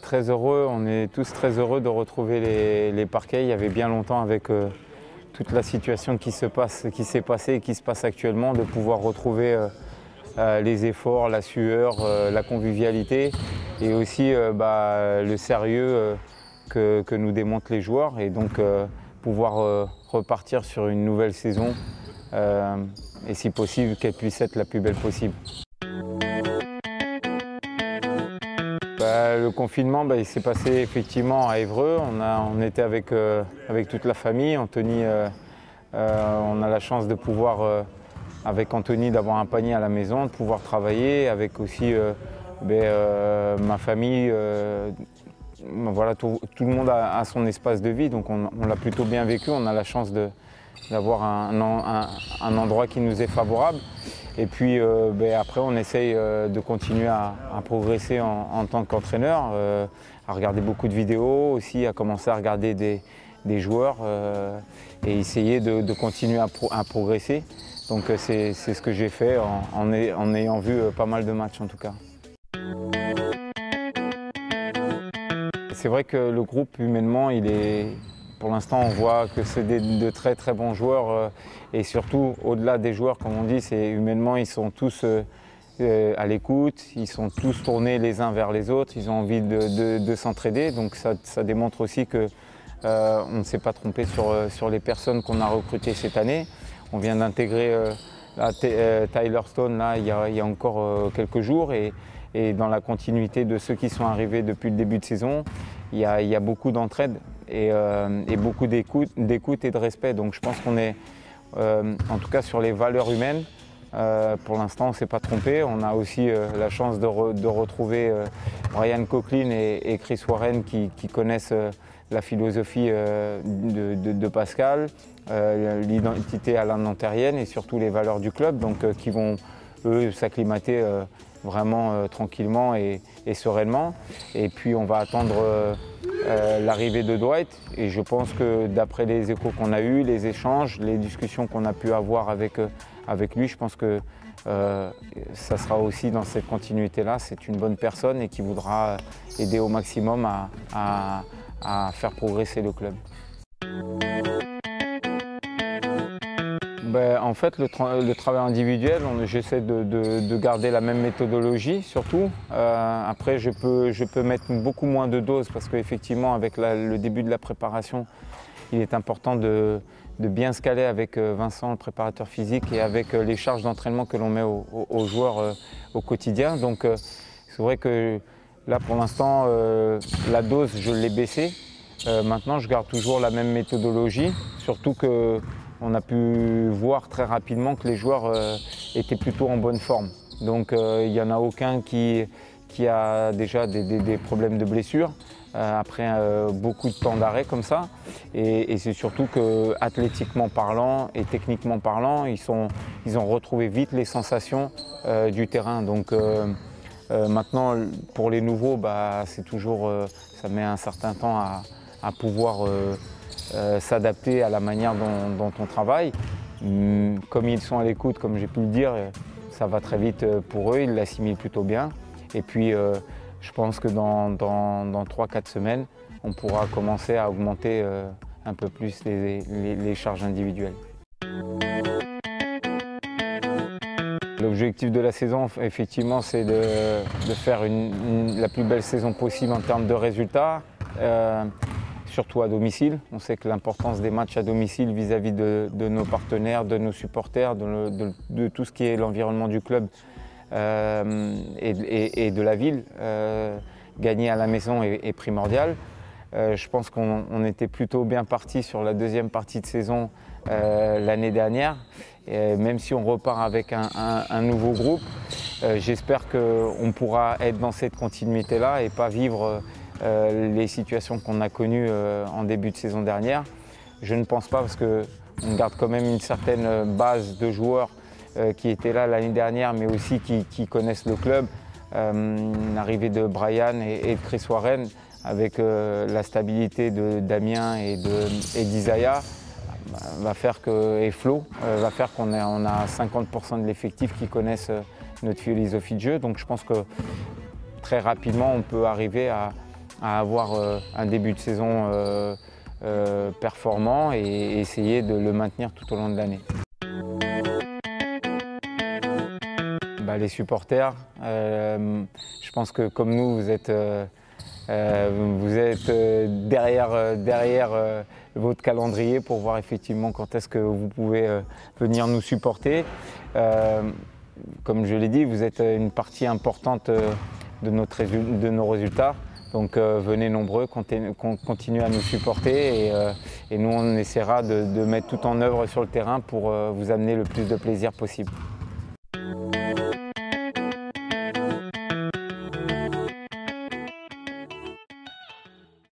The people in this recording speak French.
Très heureux, on est tous très heureux de retrouver les parquets. Il y avait bien longtemps avec toute la situation qui s'est passée et qui se passe actuellement, de pouvoir retrouver les efforts, la sueur, la convivialité et aussi le sérieux que nous démontrent les joueurs, et donc pouvoir repartir sur une nouvelle saison et si possible qu'elle puisse être la plus belle possible. Le confinement, il s'est passé effectivement à Évreux. On était avec toute la famille. Anthony, on a la chance de pouvoir, avec Anthony, d'avoir un panier à la maison, de pouvoir travailler, avec aussi ma famille. Voilà, tout le monde a son espace de vie, donc on l'a plutôt bien vécu. On a la chance d'avoir un endroit qui nous est favorable. Et puis après, on essaye de continuer à progresser en tant qu'entraîneur, à regarder beaucoup de vidéos aussi, à commencer à regarder des joueurs et essayer de continuer à progresser. Donc c'est ce que j'ai fait en ayant vu pas mal de matchs en tout cas. C'est vrai que le groupe, humainement, pour l'instant, on voit que c'est de très très bons joueurs et surtout, au-delà des joueurs, comme on dit, humainement, ils sont tous à l'écoute, ils sont tous tournés les uns vers les autres, ils ont envie de s'entraider. Donc ça démontre aussi qu'on ne s'est pas trompé sur les personnes qu'on a recrutées cette année. On vient d'intégrer Tyler Stone là, il y a encore quelques jours, et dans la continuité de ceux qui sont arrivés depuis le début de saison, il y a beaucoup d'entraide et beaucoup d'écoute et de respect. Donc je pense qu'on est, en tout cas sur les valeurs humaines, pour l'instant on ne s'est pas trompé. On a aussi la chance de retrouver Brian Coughlin et Chris Warren qui connaissent la philosophie de Pascal, l'identité à la nantérienne et surtout les valeurs du club, donc qui vont eux s'acclimater vraiment tranquillement et sereinement. Et puis on va attendre l'arrivée de Dwight, et je pense que d'après les échos qu'on a eus, les échanges, les discussions qu'on a pu avoir avec lui, je pense que ça sera aussi dans cette continuité-là. C'est une bonne personne et qui voudra aider au maximum à faire progresser le club. En fait, le travail individuel, j'essaie de garder la même méthodologie surtout. Après, je peux mettre beaucoup moins de doses parce qu'effectivement, avec le début de la préparation, il est important de bien se caler avec Vincent, le préparateur physique, et avec les charges d'entraînement que l'on met aux joueurs au quotidien. Donc, c'est vrai que là, pour l'instant, la dose, je l'ai baissée. Maintenant, je garde toujours la même méthodologie, surtout qu'on a pu voir très rapidement que les joueurs étaient plutôt en bonne forme. Donc il n'y en a aucun qui a déjà des problèmes de blessure après beaucoup de temps d'arrêt comme ça. Et c'est surtout qu'athlétiquement parlant et techniquement parlant, ils ont retrouvé vite les sensations du terrain. Donc maintenant, pour les nouveaux, c'est toujours, ça met un certain temps à pouvoir s'adapter à la manière dont on travaille. Comme ils sont à l'écoute, comme j'ai pu le dire, ça va très vite pour eux, ils l'assimilent plutôt bien. Et puis je pense que dans 3-4 semaines, on pourra commencer à augmenter un peu plus les charges individuelles. L'objectif de la saison, effectivement, c'est de faire la plus belle saison possible en termes de résultats. Surtout à domicile. On sait que l'importance des matchs à domicile vis-à-vis de nos partenaires, de nos supporters, de tout ce qui est l'environnement du club et de la ville, gagner à la maison est primordial. Je pense qu'on était plutôt bien parti sur la deuxième partie de saison l'année dernière. Et même si on repart avec un nouveau groupe, j'espère qu'on pourra être dans cette continuité-là et pas vivre les situations qu'on a connues en début de saison dernière. Je ne pense pas, parce qu'on garde quand même une certaine base de joueurs qui étaient là l'année dernière, mais aussi qui connaissent le club. L'arrivée de Brian et de Chris Warren, avec la stabilité de Damien et d'Isaiah, va faire et Flo, va faire qu'on a 50% de l'effectif qui connaissent notre philosophie de jeu. Donc je pense que très rapidement, on peut arriver à avoir un début de saison performant et essayer de le maintenir tout au long de l'année. Les supporters, je pense que comme nous, vous êtes derrière votre calendrier pour voir effectivement quand est-ce que vous pouvez venir nous supporter. Comme je l'ai dit, vous êtes une partie importante de nos résultats. Donc venez nombreux, continuez à nous supporter et nous on essaiera de mettre tout en œuvre sur le terrain pour vous amener le plus de plaisir possible.